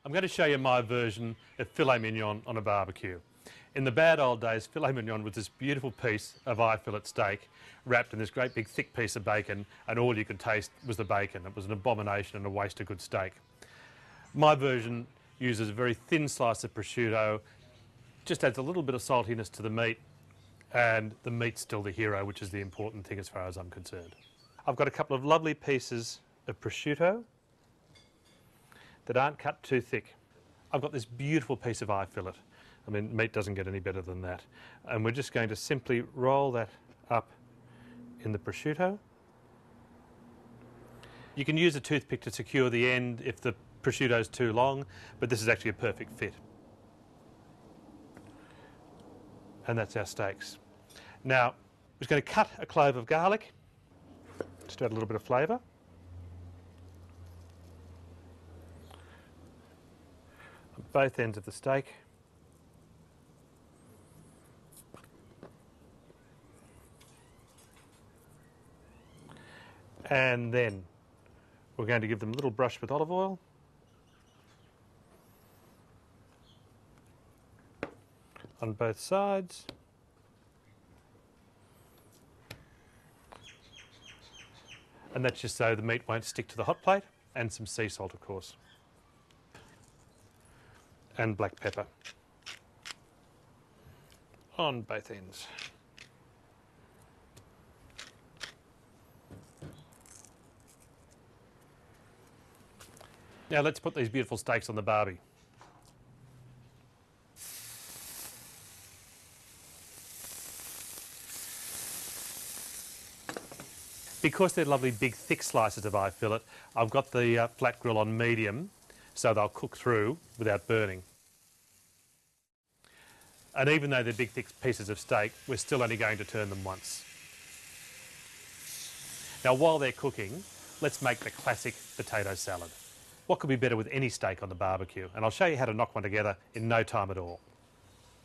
I'm going to show you my version of filet mignon on a barbecue. In the bad old days, filet mignon was this beautiful piece of eye fillet steak wrapped in this great big thick piece of bacon, and all you could taste was the bacon. It was an abomination and a waste of good steak. My version uses a very thin slice of prosciutto, just adds a little bit of saltiness to the meat, and the meat's still the hero, which is the important thing as far as I'm concerned. I've got a couple of lovely pieces of prosciutto that aren't cut too thick. I've got this beautiful piece of eye fillet. I mean, meat doesn't get any better than that. And we're just going to simply roll that up in the prosciutto. You can use a toothpick to secure the end if the prosciutto's too long, but this is actually a perfect fit. And that's our steaks. Now, we're just going to cut a clove of garlic, just to add a little bit of flavour. On both ends of the steak. And then we're going to give them a little brush with olive oil. On both sides. And that's just so the meat won't stick to the hot plate, and some sea salt, of course. And black pepper. On both ends. Now let's put these beautiful steaks on the barbie. Because they're lovely big thick slices of eye fillet, I've got the flat grill on medium so they'll cook through without burning. And even though they're big thick pieces of steak, we're still only going to turn them once. Now while they're cooking, let's make the classic potato salad. What could be better with any steak on the barbecue? And I'll show you how to knock one together in no time at all.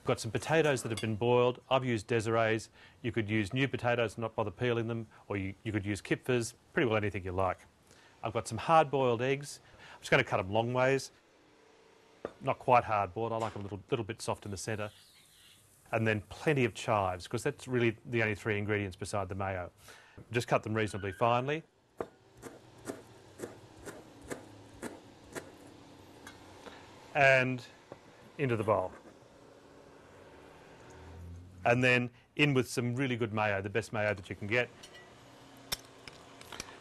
I've got some potatoes that have been boiled. I've used Desirees. You could use new potatoes and not bother peeling them, or you could use kipfers, pretty well anything you like. I've got some hard-boiled eggs. I'm just going to cut them long ways. Not quite hard-boiled, I like them a little bit soft in the centre. And then plenty of chives, because that's really the only three ingredients beside the mayo. Just cut them reasonably finely. And into the bowl. And then in with some really good mayo, the best mayo that you can get.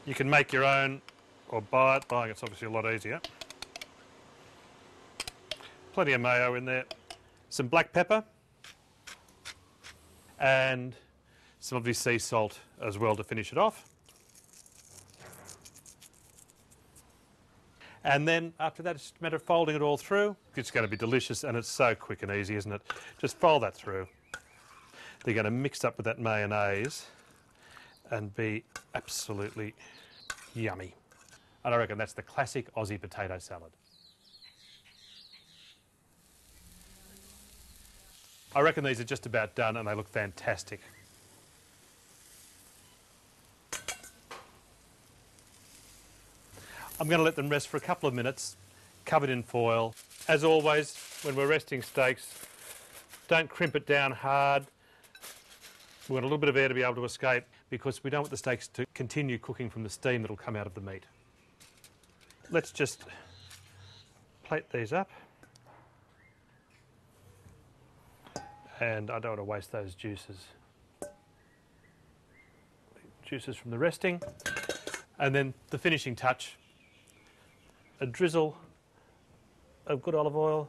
You can make your own or buy it. Buying it's obviously a lot easier. Plenty of mayo in there. Some black pepper. And some of this sea salt as well to finish it off. And then after that, it's just a matter of folding it all through. It's going to be delicious, and it's so quick and easy, isn't it? Just fold that through. They're going to mix up with that mayonnaise and be absolutely yummy. And I reckon that's the classic Aussie potato salad. I reckon these are just about done, and they look fantastic. I'm going to let them rest for a couple of minutes, covered in foil. As always, when we're resting steaks, don't crimp it down hard. We want a little bit of air to be able to escape, because we don't want the steaks to continue cooking from the steam that will come out of the meat. Let's just plate these up. And I don't want to waste those juices. Juices from the resting. And then the finishing touch. A drizzle of good olive oil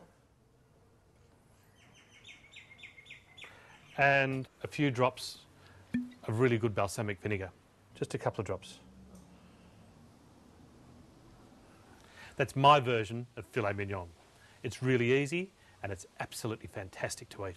and a few drops of really good balsamic vinegar, just a couple of drops. That's my version of filet mignon. It's really easy and it's absolutely fantastic to eat.